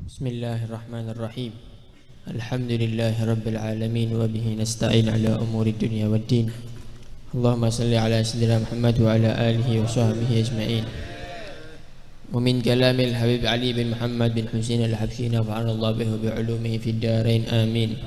Bismillahirrahmanirrahim. Alhamdulillahi rabbil alamin wa bihi nasta'in ala umuri dunya waddin. Allahumma salli ala sayyidina Muhammad wa ala alihi wa sahbihi ajma'in. Wa min kalamil Habib Ali bin Muhammad bin Husain al-Habsyi nafa'ana Allah bihi wa bi'ulumihi fid darain amin.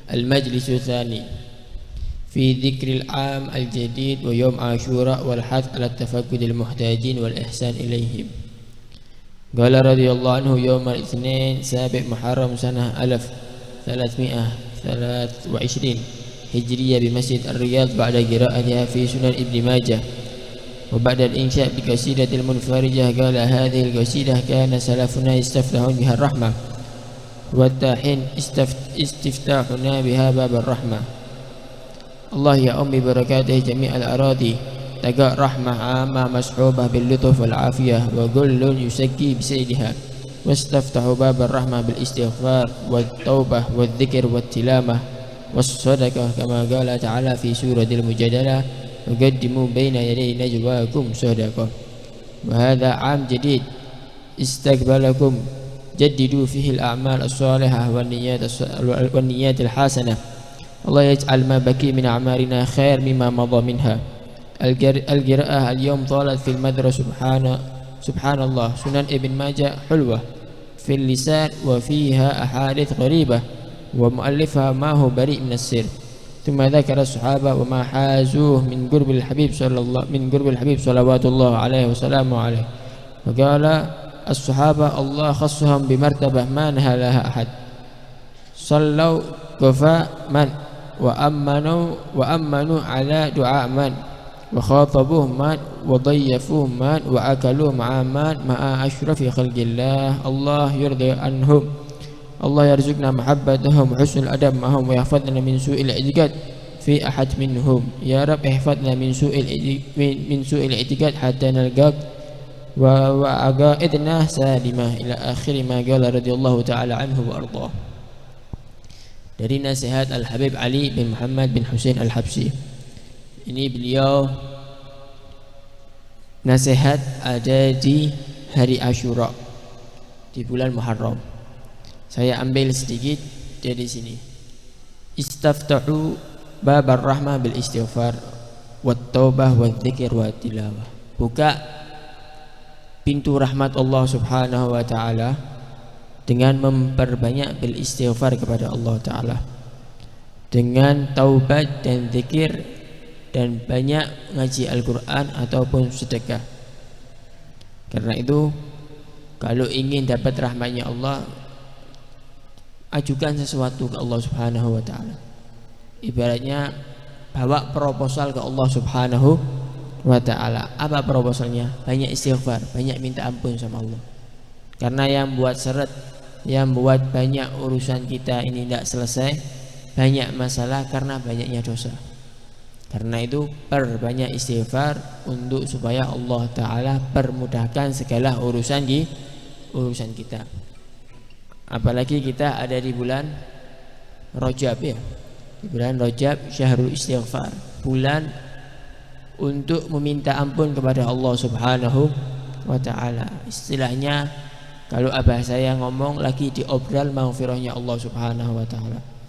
Al-majlisu tsani fi dzikril 'am al-jadid wa yawm Ashura wal hath ala tafaqqudil muhtajin wal ihsan ilaihim. Qala radhiyallahu anhu yawm al-itsnain sabi' Muharram sanah 1323 hijriyah bi Masjid Ar-Riyadh ba'da qira'atiha fi Sunan Ibn Majah wa ba'da al-insya' bi qasidatil munfarijah. Qala hadhihi al-qasidah kana salafuna yastaftahun biha ar-rahmah wa tahin istiftahuna biha bab ar-rahmah. Allah ya ummi barakatihi jami'al aradi taga rahmah amma mas'ubah bil lutuf wal afiyah wa kullun yusakki bi sayyidiha wastaftahu bab ar-rahmah bil istighfar wat taubah wal dzikr wat tilamah was sadaqah kama qala ta'ala fi suratil mujadalah wa qaddimu baina yaday najwaakum sadaqah. Wa hadha 'am jadid istaqbalakum jaddidu fihi al-a'mal as-salihah wan niyyat al-hasanah. Allah yaj'al ma baqi min a'marina khair mimma madha minha. القراءة اليوم طالت في المدرسة سبحان الله سنن ابن ماجه حلوة في اللسان وفيها أحاديث غريبة ومؤلفها ما هو بريء من السر. ثم ذكر الصحابة وما حازوه من قرب الحبيب صلوات الله عليه وسلم عليه. وقال الصحابة الله خصهم بمرتبة ما نهى لها أحد. صلوا كفاء من وأمنوا على دعاء من وخاطبوه من وضيفوه من وأكلوا مع من مع أشرف خلق الله. الله يرضي عنهم. الله يرزقنا محبتهم وحسن الأدب معهم ويحفظنا من سوء الاعتقاد في أحد منهم. يا رب احفظنا من سوء الاعتقاد حتى نلقاك وعقائدنا سالمة إلى آخر ما قال رضي الله تعالى عنه وأرضاه. Dari nasihat Al-Habib Ali bin Muhammad bin Husain Al-Habsyi. Ini beliau nasihat ada di hari Ashura di bulan Muharram. Saya ambil sedikit dari sini. Istaftahu babar rahmah bil istighfar wat taubah wat dzikr wat tilawah. Buka pintu rahmat Allah Subhanahu wa taala dengan memperbanyak bil istighfar kepada Allah taala, dengan taubat dan zikir, dan banyak ngaji Al-Quran ataupun sedekah. Karena itu kalau ingin dapat rahmatnya Allah, ajukan sesuatu ke Allah Subhanahu wa ta'ala. Ibaratnya bawa proposal ke Allah Subhanahu wa ta'ala. Apa proposalnya? Banyak istighfar, banyak minta ampun sama Allah. Karena yang buat seret, yang buat banyak urusan kita ini tidak selesai, banyak masalah karena banyaknya dosa. Karena itu perbanyak istighfar untuk supaya Allah Ta'ala permudahkan segala urusan kita. Apalagi kita ada di bulan Rajab ya. Di bulan Rajab syahrul istighfar, bulan untuk meminta ampun kepada Allah Subhanahu wa ta'ala. Istilahnya kalau abah saya ngomong lagi diobral maghfirahnya Allah Subhanahu wa ta'ala.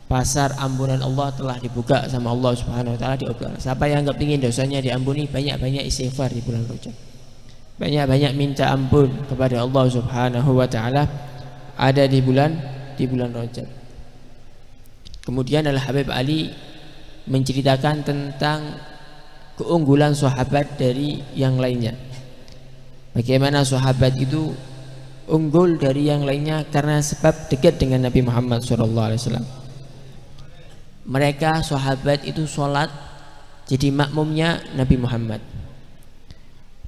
Pasar ampunan Allah telah dibuka sama Allah Subhanahu wa ta'ala, diobral. Siapa yang kepingin dosanya diampuni, banyak-banyak istighfar di bulan Rajab, banyak-banyak minta ampun kepada Allah Subhanahu wa ta'ala ada di bulan Rajab. Kemudian Al-Habib Ali menceritakan tentang keunggulan sahabat dari yang lainnya. Bagaimana sahabat itu unggul dari yang lainnya karena sebab dekat dengan Nabi Muhammad SAW. Mereka sahabat itu sholat jadi makmumnya Nabi Muhammad.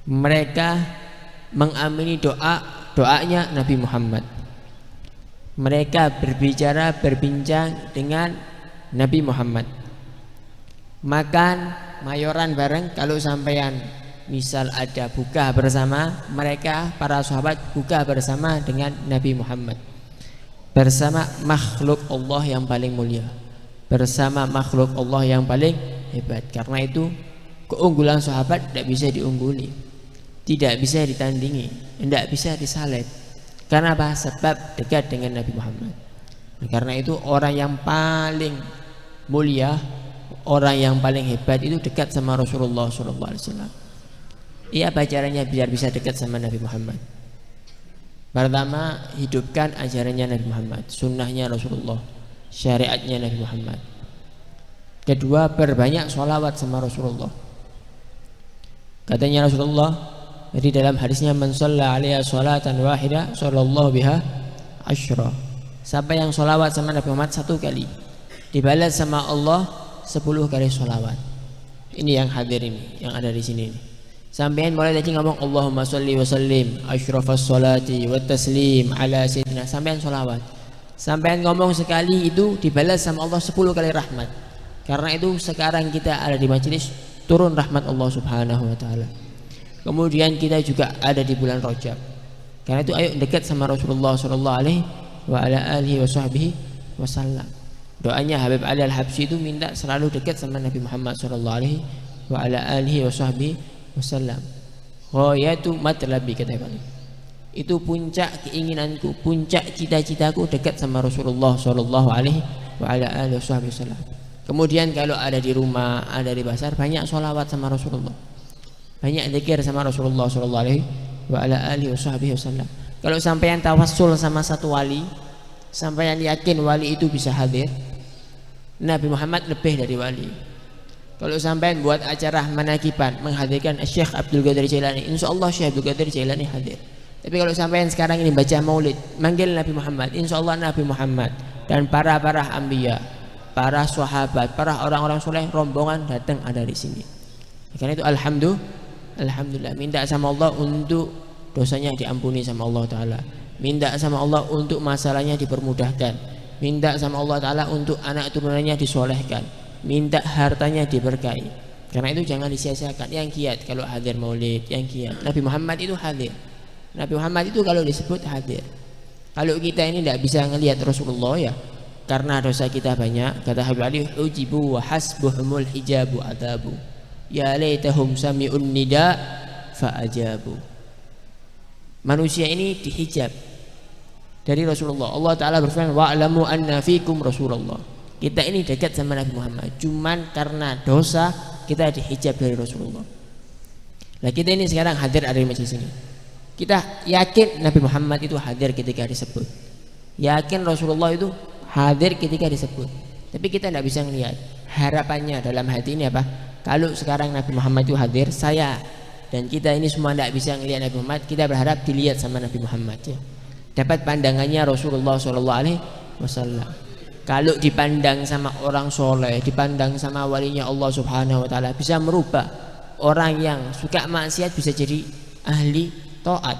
Mereka mengamini doanya Nabi Muhammad. Mereka berbincang dengan Nabi Muhammad. Makan mayoran bareng. Kalau sampean misal ada buka bersama, mereka para sahabat buka bersama dengan Nabi Muhammad, bersama makhluk Allah yang paling mulia, bersama makhluk Allah yang paling hebat. Karena itu keunggulan sahabat tidak bisa diungguli, tidak bisa ditandingi, tidak bisa disalib. Karena apa? Sebab dekat dengan Nabi Muhammad. Nah, karena itu orang yang paling mulia, orang yang paling hebat itu dekat sama Rasulullah SAW. Iya, apa caranya biar bisa dekat sama Nabi Muhammad? Pertama, hidupkan ajarannya Nabi Muhammad, sunnahnya Rasulullah, syariatnya Nabi Muhammad. Kedua, perbanyak sholawat sama Rasulullah. Katanya Rasulullah, jadi dalam hadisnya, man shalla alaiha sholatan wahida sallallahu biha asyra. Siapa yang sholawat sama Nabi Muhammad 1 kali, dibalas sama Allah 10 kali sholawat. Ini yang hadir ini, yang ada di sini ini. Sampean mulai tadi ngomong Allahumma sholli wa sallim asyrafas sholati wa taslim ala sayyidina. Sampean sholawat. Sampean ngomong sekali itu dibalas sama Allah 10 kali rahmat. Karena itu sekarang kita ada di majelis, turun rahmat Allah Subhanahu wa taala. Kemudian kita juga ada di bulan Rajab. Karena itu ayo dekat sama Rasulullah sallallahu alaihi wa ala alihi wa sahbihi wasallam. Doanya Habib Ali Al-Habsyi itu minta selalu dekat sama Nabi Muhammad sallallahu alaihi wa ala alihi wa sahbihi wasallam. Ghayatu matlabi, kata Bang. Itu puncak keinginanku, puncak cita-citaku dekat sama Rasulullah sallallahu alaihi wa ala alihi wa sahbihi wasallam. Kemudian kalau ada di rumah, ada di pasar, banyak sholawat sama Rasulullah, banyak zikir sama Rasulullah sallallahu alaihi wa ala alihi wasallam. Kalau sampean tawassul sama satu wali, sampean yakin wali itu bisa hadir, Nabi Muhammad lebih dari wali. Kalau sampean buat acara manakiban menghadirkan Syekh Abdul Qadir Jailani, insyaallah Syekh Abdul Qadir Jailani hadir. Tapi kalau sampean sekarang ini baca maulid, manggil Nabi Muhammad, insyaallah Nabi Muhammad dan para anbiya, para sahabat, para orang-orang soleh rombongan datang ada di sini. Karena itu alhamdulillah, minta sama Allah untuk dosanya diampuni sama Allah Ta'ala, minta sama Allah untuk masalahnya dipermudahkan, minta sama Allah Ta'ala untuk anak turunannya disolehkan, minta hartanya diberkahi. Karena itu jangan disia-siakan. Yang giat kalau hadir maulid, yang giat. Nabi Muhammad itu hadir. Nabi Muhammad itu kalau disebut hadir. Kalau kita ini tidak bisa ngelihat Rasulullah, ya karena dosa kita banyak. Kata Habib Ali, ujibu wa hasbuhumul hijabu adabu, ya laitahum sami'un nida fa'ajabu. Manusia ini dihijab dari Rasulullah. Allah Ta'ala berfirman, wa'lamu anna fikum Rasulullah. Kita ini dekat sama Nabi Muhammad, cuman karena dosa kita dihijab dari Rasulullah. Nah, kita ini sekarang hadir ada di majelis ini, kita yakin Nabi Muhammad itu hadir ketika disebut, yakin Rasulullah itu hadir ketika disebut. Tapi kita tidak bisa melihat. Harapannya dalam hati ini apa? Kalau sekarang Nabi Muhammad itu hadir, saya dan kita ini semua tidak bisa melihat Nabi Muhammad, kita berharap dilihat sama Nabi Muhammad, ya. Dapat pandangannya Rasulullah SAW. Kalau dipandang sama orang soleh, dipandang sama walinya Allah Subhanahu wa Ta'ala, bisa merubah orang yang suka maksiat bisa jadi ahli taat.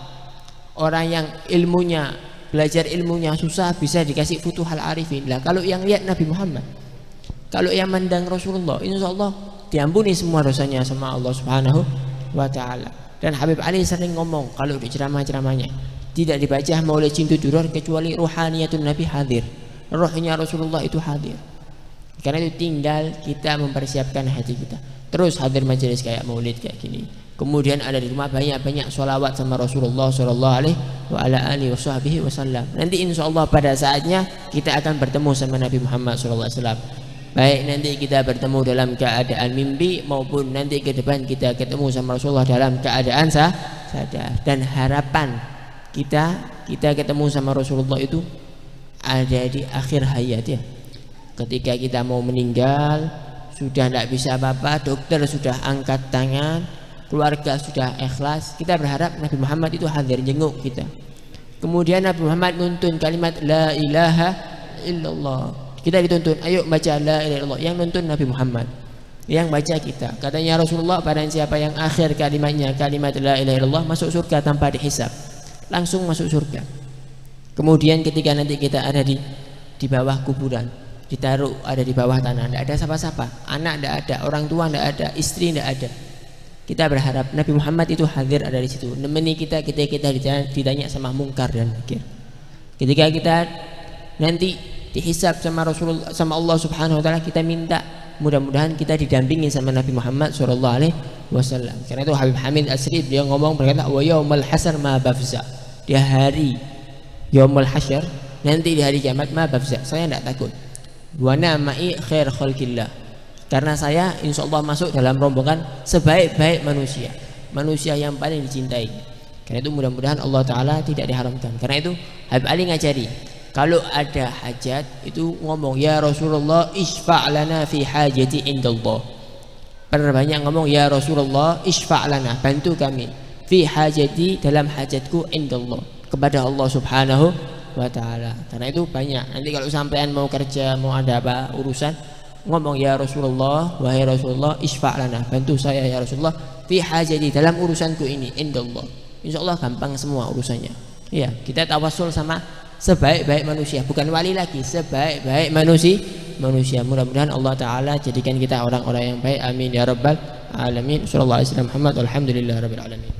Orang yang ilmunya, belajar ilmunya susah bisa dikasih futuhal arifin. Lah kalau yang lihat Nabi Muhammad, kalau yang mandang Rasulullah, insyaallah diampuni semua dosanya sama Allah Subhanahu wa Ta'ala. Dan Habib Ali sering ngomong kalau di ceramah-ceramahnya, tidak dibaca maulid cintu durur kecuali ruhaniyatun Nabi hadir, rohnya Rasulullah itu hadir. Karena itu tinggal kita mempersiapkan hati kita, terus hadir majelis kayak maulid kayak gini. Kemudian ada di rumah banyak-banyak sholawat sama Rasulullah sallallahu alaihi wa ala alihi wasallam. Nanti insyaallah pada saatnya kita akan bertemu sama Nabi Muhammad sallallahu alaihi wasallam. Baik nanti kita bertemu dalam keadaan mimpi maupun nanti ke depan kita ketemu sama Rasulullah dalam keadaan sadar. Dan harapan kita ketemu sama Rasulullah itu ada di akhir hayat, ya. Ketika kita mau meninggal, sudah tidak bisa apa-apa, dokter sudah angkat tangan, keluarga sudah ikhlas, kita berharap Nabi Muhammad itu hadir jenguk kita. Kemudian Nabi Muhammad nuntun kalimat la ilaha illallah, kita dituntun ayo baca la ilaha illallah. Yang nuntun Nabi Muhammad, yang baca kita. Katanya Rasulullah, barang siapa yang akhir kalimatnya kalimat la ilaha illallah masuk surga tanpa dihisab, langsung masuk surga. Kemudian ketika nanti kita ada di bawah kuburan, ditaruh ada di bawah tanah, tidak ada siapa-siapa, anak tidak ada, orang tua tidak ada, istri tidak ada. Kita berharap Nabi Muhammad itu hadir ada di situ, nemeni kita ketika kita ditanya sama mungkar dan nakir. Ketika kita nanti dihisab sama Rasulullah, sama Allah Subhanahu wa Ta'ala, kita minta mudah-mudahan kita didampingi sama Nabi Muhammad sallallahu alaihi wasallam. Karena itu Habib Hamid Asri beliau ngomong berkata, wa yaumal hasar ma bafza, di hari yaumul hasyr, nanti di hari kiamat, ma bafza, saya tidak takut. Wa nama'i khair khalqillah, karena saya insya Allah masuk dalam rombongan sebaik-baik manusia, manusia yang paling dicintai. Karena itu mudah-mudahan Allah Ta'ala tidak diharamkan. Karena itu Habib Ali ngajari, kalau ada hajat itu ngomong ya Rasulullah isfa' lana fi hajati indallah. Perbanyak ngomong ya Rasulullah isfa' lana, bantu kami fi hajati, dalam hajatku indallah, kepada Allah Subhanahu wa Ta'ala. Karena itu banyak, nanti kalau sampean mau kerja, mau ada apa urusan, ngomong ya Rasulullah, wahai Rasulullah isfa' lana, bantu saya ya Rasulullah fi hajati, dalam urusanku ini indallah. Insya Allah gampang semua urusannya. Iya, kita tawasul sama sebaik-baik manusia, bukan wali lagi, sebaik-baik manusia. Mudah-mudahan Allah Ta'ala jadikan kita orang-orang yang baik. Amin ya rabbal alamin. Sallallahu alaihi wasallam Muhammad, alhamdulillah rabbil alamin.